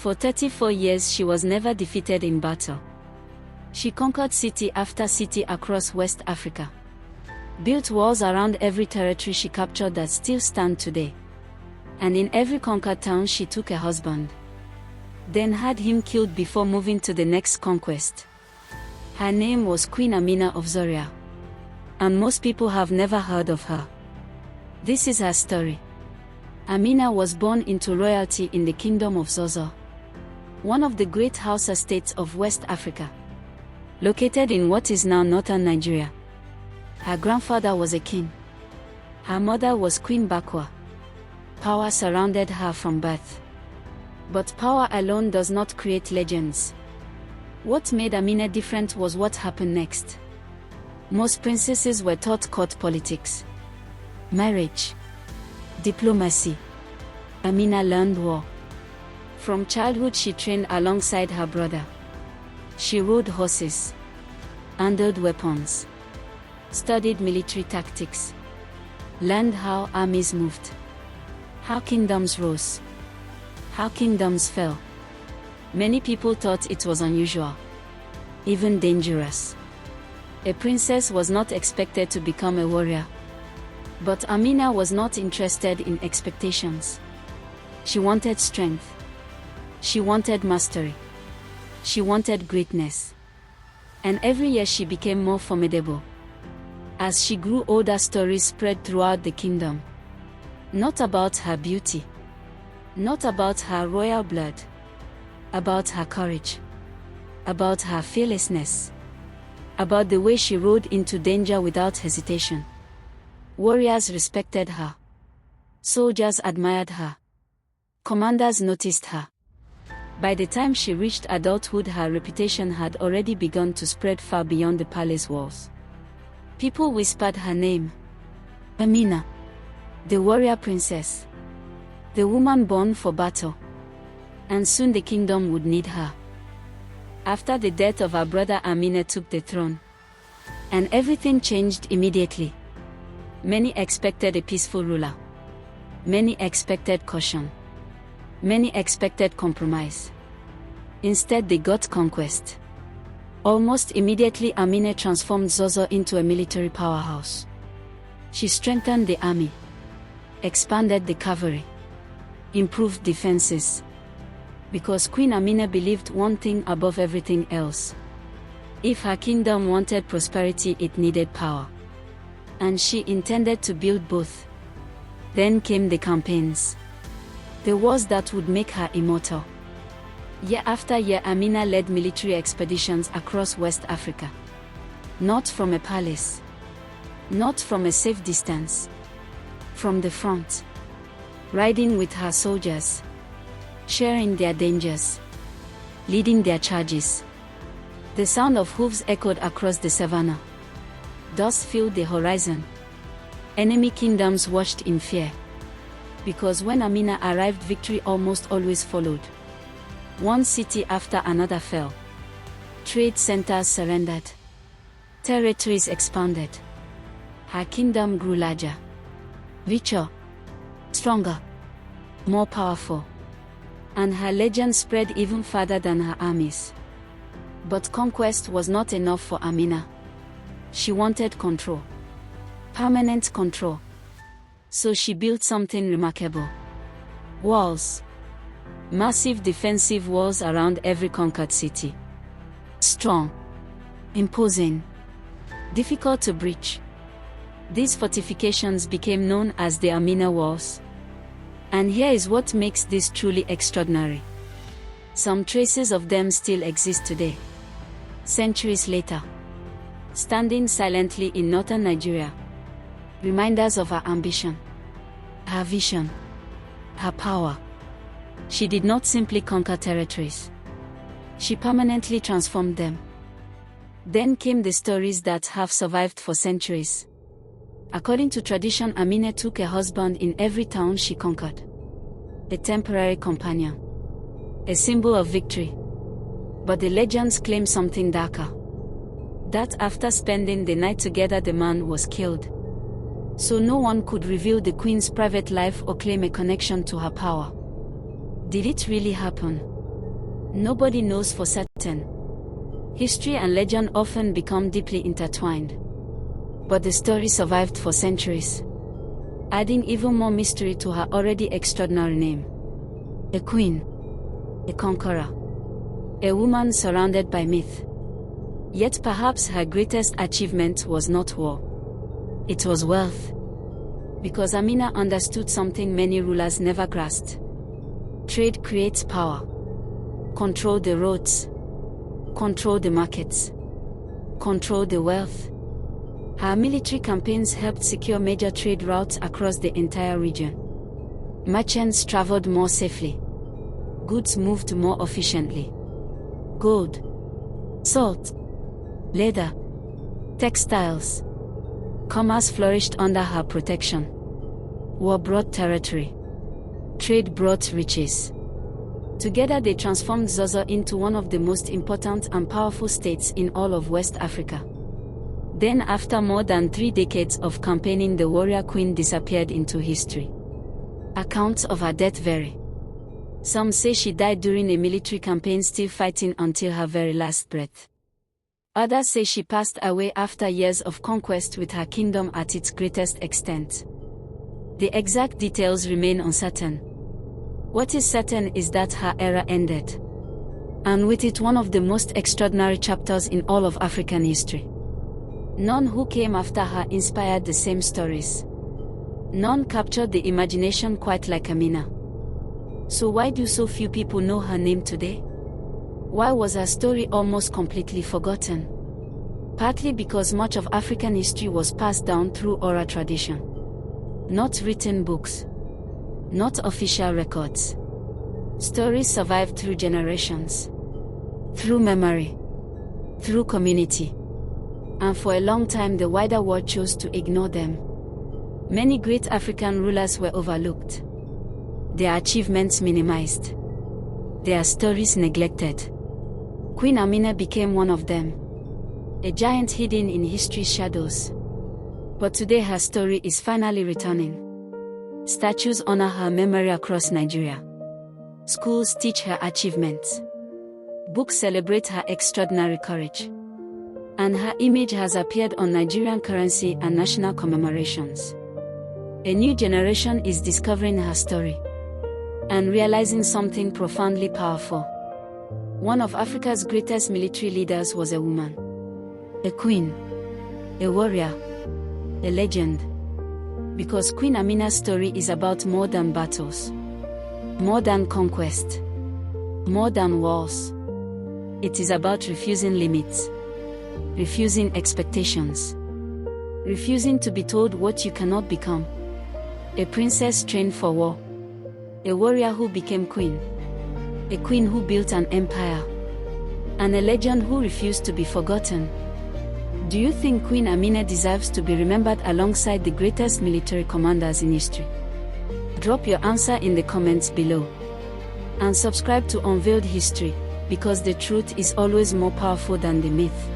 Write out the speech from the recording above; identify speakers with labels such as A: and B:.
A: For 34 years she was never defeated in battle. She conquered city after city across West Africa. Built walls around every territory she captured that still stand today. And in every conquered town she took a husband. Then had him killed before moving to the next conquest. Her name was Queen Amina of Zaria. And most people have never heard of her. This is her story. Amina was born into royalty in the Kingdom of Zazzau, one of the great Hausa states of West Africa, located in what is now northern Nigeria. Her grandfather was a king. Her mother was Queen Bakwa. Power surrounded her from birth. But power alone does not create legends. What made Amina different was what happened next. Most princesses were taught court politics, marriage, diplomacy. Amina learned war. From childhood she trained alongside her brother. She rode horses, handled weapons, studied military tactics, learned how armies moved, how kingdoms rose, how kingdoms fell. Many people thought it was unusual, even dangerous. A princess was not expected to become a warrior. But Amina was not interested in expectations. She wanted strength. She wanted mastery. She wanted greatness. And every year she became more formidable. As she grew older, stories spread throughout the kingdom. Not about her beauty. Not about her royal blood. About her courage. About her fearlessness. About the way she rode into danger without hesitation. Warriors respected her. Soldiers admired her. Commanders noticed her. By the time she reached adulthood, her reputation had already begun to spread far beyond the palace walls. People whispered her name. Amina, the warrior princess. The woman born for battle. And soon the kingdom would need her. After the death of her brother, Amina took the throne. And everything changed immediately. Many expected a peaceful ruler. Many expected caution. Many expected compromise. Instead they got conquest. Almost immediately Amina transformed Zazzau into a military powerhouse. She strengthened the army, expanded the cavalry, improved defenses. Because Queen Amina believed one thing above everything else. If her kingdom wanted prosperity, it needed power. And she intended to build both. Then came the campaigns. The wars that would make her immortal. Year after year, Amina led military expeditions across West Africa. Not from a palace. Not from a safe distance. From the front. Riding with her soldiers. Sharing their dangers. Leading their charges. The sound of hooves echoed across the savannah. Dust filled the horizon. Enemy kingdoms watched in fear. Because when Amina arrived, victory almost always followed. One city after another fell. Trade centers surrendered. Territories expanded. Her kingdom grew larger, richer, stronger, more powerful. And her legend spread even farther than her armies. But conquest was not enough for Amina. She wanted control. Permanent control. So she built something remarkable. Walls. Massive defensive walls around every conquered city. Strong. Imposing. Difficult to breach. These fortifications became known as the Amina Walls. And here is what makes this truly extraordinary. Some traces of them still exist today. Centuries later. Standing silently in northern Nigeria. Reminders of her ambition. Her vision. Her power. She did not simply conquer territories. She permanently transformed them. Then came the stories that have survived for centuries. According to tradition, Amina took a husband in every town she conquered. A temporary companion. A symbol of victory. But the legends claim something darker. That after spending the night together, the man was killed. So no one could reveal the queen's private life or claim a connection to her power. Did it really happen? Nobody knows for certain. History and legend often become deeply intertwined. But the story survived for centuries, adding even more mystery to her already extraordinary name. A queen, a conqueror, a woman surrounded by myth. Yet perhaps her greatest achievement was not war. It was wealth. Because Amina understood something many rulers never grasped. Trade creates power. Control the roads. Control the markets. Control the wealth. Her military campaigns helped secure major trade routes across the entire region. Merchants traveled more safely. Goods moved more efficiently. Gold, salt, leather, textiles. Commerce flourished under her protection. War brought territory. Trade brought riches. Together they transformed Zaza into one of the most important and powerful states in all of West Africa. Then after more than 3 decades of campaigning, the warrior queen disappeared into history. Accounts of her death vary. Some say she died during a military campaign, still fighting until her very last breath. Others say she passed away after years of conquest, with her kingdom at its greatest extent. The exact details remain uncertain. What is certain is that her era ended. And with it one of the most extraordinary chapters in all of African history. None who came after her inspired the same stories. None captured the imagination quite like Amina. So why do so few people know her name today? Why was her story almost completely forgotten? Partly because much of African history was passed down through oral tradition. Not written books. Not official records. Stories survived through generations. Through memory. Through community. And for a long time the wider world chose to ignore them. Many great African rulers were overlooked. Their achievements minimized. Their stories neglected. Queen Amina became one of them. A giant hidden in history's shadows. But today her story is finally returning. Statues honor her memory across Nigeria. Schools teach her achievements. Books celebrate her extraordinary courage. And her image has appeared on Nigerian currency and national commemorations. A new generation is discovering her story and realizing something profoundly powerful. One of Africa's greatest military leaders was a woman. A queen. A warrior. A legend. Because Queen Amina's story is about more than battles. More than conquest. More than wars. It is about refusing limits. Refusing expectations. Refusing to be told what you cannot become. A princess trained for war. A warrior who became queen. A queen who built an empire. And a legend who refused to be forgotten. Do you think Queen Amina deserves to be remembered alongside the greatest military commanders in history? Drop your answer in the comments below. And subscribe to Unveiled History, because the truth is always more powerful than the myth.